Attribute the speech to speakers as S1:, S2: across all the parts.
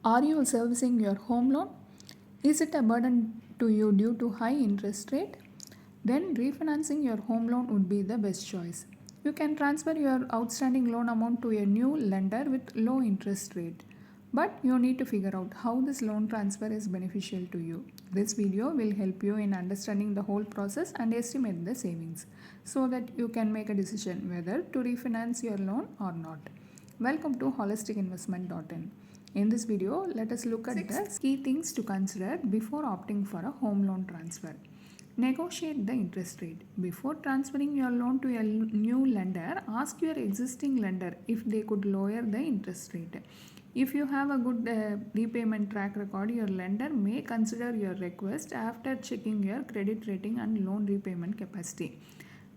S1: Are you servicing your home loan? Is it a burden to you due to high interest rate? Then refinancing your home loan would be the best choice. You can transfer your outstanding loan amount to a new lender with low interest rate. But you need to figure out how this loan transfer is beneficial to you. This video will help you in understanding the whole process and estimate the savings so that you can make a decision whether to refinance your loan or not. Welcome to holisticinvestment.in. In this video, let us look at the key things to consider before opting for a home loan transfer. Negotiate the interest rate. Before transferring your loan to a new lender, ask your existing lender if they could lower the interest rate. If you have a good repayment track record, your lender may consider your request after checking your credit rating and loan repayment capacity.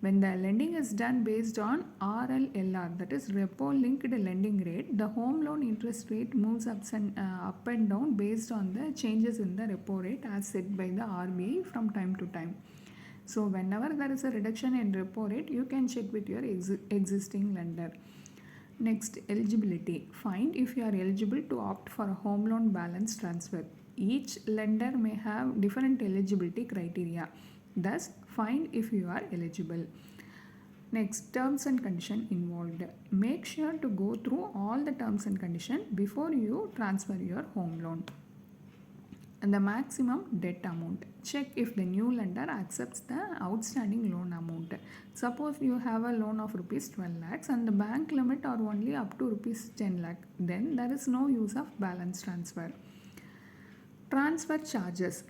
S1: When the lending is done based on RLLR, that is repo linked lending rate, the home loan interest rate moves up and down based on the changes in the repo rate as set by the RBI from time to time. So whenever there is a reduction in repo rate, you can check with your existing lender. Next, eligibility. Find if you are eligible to opt for a home loan balance transfer. Each lender may have different eligibility criteria. Thus, find if you are eligible. Next, terms and condition involved. Make sure to go through all the terms and condition before you transfer your home loan. And the maximum debt amount. Check if the new lender accepts the outstanding loan amount. Suppose you have a loan of rupees 12 lakhs and the bank limit are only up to rupees 10 lakh. Then there is no use of balance transfer. Transfer charges.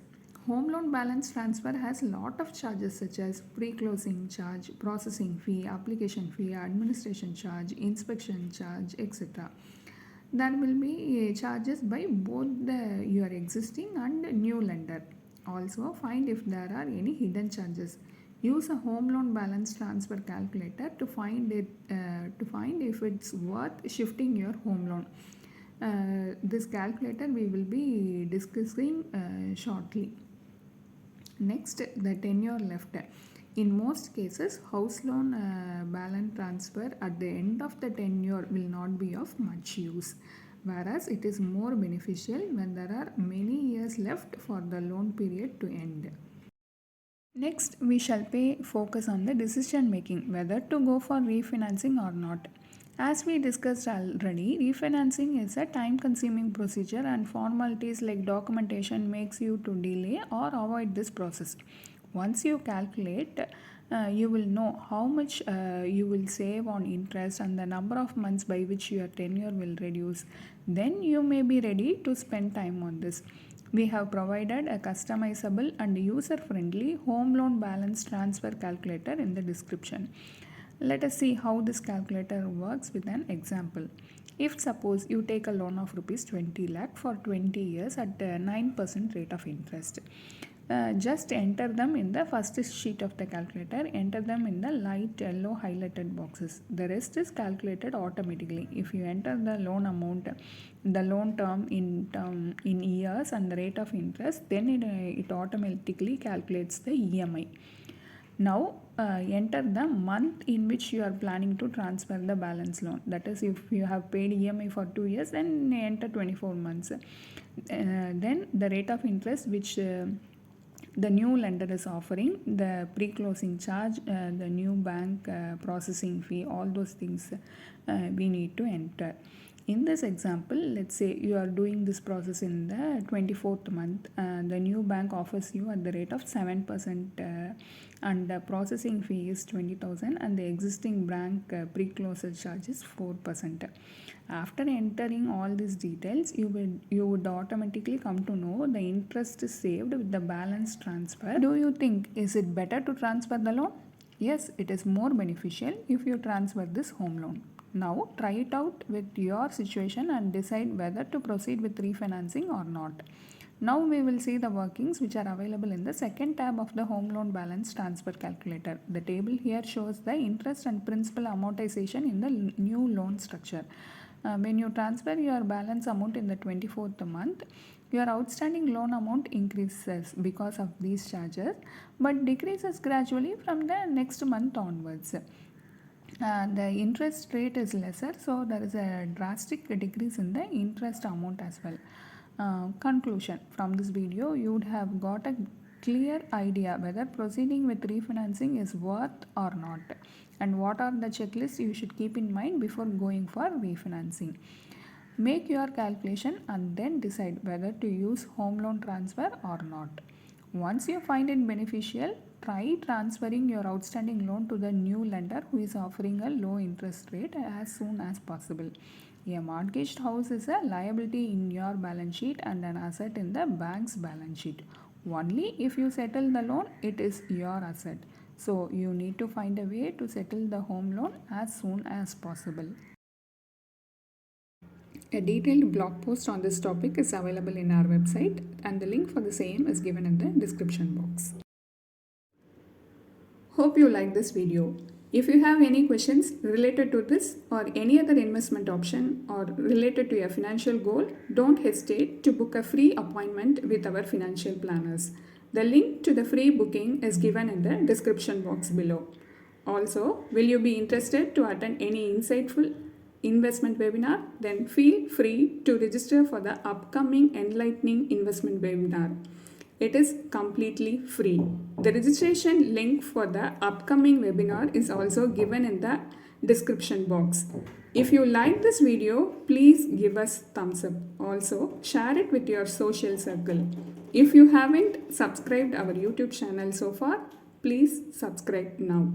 S1: Home loan balance transfer has a lot of charges such as pre-closing charge, processing fee, application fee, administration charge, inspection charge, etc. There will be charges by both your existing and new lender. Also, find if there are any hidden charges. Use a home loan balance transfer calculator to find if it's worth shifting your home loan. This calculator we will be discussing shortly. Next, the tenure left. In most cases, house loan balance transfer at the end of the tenure will not be of much use, whereas it is more beneficial when there are many years left for the loan period to end. Next, we shall pay focus on the decision making, whether to go for refinancing or not. As we discussed already, refinancing is a time consuming procedure and formalities like documentation makes you to delay or avoid this process. Once you calculate, you will know how much you will save on interest and the number of months by which your tenure will reduce. Then you may be ready to spend time on this. We have provided a customizable and user-friendly home loan balance transfer calculator in the description. Let us see how this calculator works with an example. If suppose you take a loan of rupees 20 lakh for 20 years at 9% rate of interest. Just enter them in the first sheet of the calculator. Enter them in the light yellow highlighted boxes. The rest is calculated automatically. If you enter the loan amount, the loan term in years and the rate of interest, then it automatically calculates the EMI. Now enter the month in which you are planning to transfer the balance loan. That is, if you have paid EMI for 2 years, then enter 24 months. Then the rate of interest which the new lender is offering, the pre-closing charge, the new bank processing fee, all those things we need to enter. In this example, let's say you are doing this process in the 24th month. The new bank offers you at the rate of 7% and the processing fee is 20,000 and the existing bank pre-closure charge is 4%. After entering all these details, you would automatically come to know the interest saved with the balance transfer. Do you think is it better to transfer the loan? Yes, it is more beneficial if you transfer this home loan. Now try it out with your situation and decide whether to proceed with refinancing or not. Now we will see the workings which are available in the second tab of the home loan balance transfer calculator. The table here shows the interest and principal amortization in the new loan structure. When you transfer your balance amount in the 24th month, your outstanding loan amount increases because of these charges but decreases gradually from the next month onwards. The interest rate is lesser, so there is a drastic decrease in the interest amount as well. Conclusion: from this video, you would have got a clear idea whether proceeding with refinancing is worth or not, and what are the checklists you should keep in mind before going for refinancing. Make your calculation and then decide whether to use home loan transfer or not. Once you find it beneficial, try transferring your outstanding loan to the new lender who is offering a low interest rate as soon as possible. A mortgaged house is a liability in your balance sheet and an asset in the bank's balance sheet. Only if you settle the loan, it is your asset. So, you need to find a way to settle the home loan as soon as possible. A detailed blog post on this topic is available in our website, and the link for the same is given in the description box. Hope you like this video. If you have any questions related to this or any other investment option or related to your financial goal, don't hesitate to book a free appointment with our financial planners. The link to the free booking is given in the description box below. Also, will you be interested to attend any insightful investment webinar? Then feel free to register for the upcoming enlightening investment webinar. It is completely free. The registration link for the upcoming webinar is also given in the description box. If you like this video, please give us thumbs up. Also, share it with your social circle. If you haven't subscribed our YouTube channel so far, please subscribe now.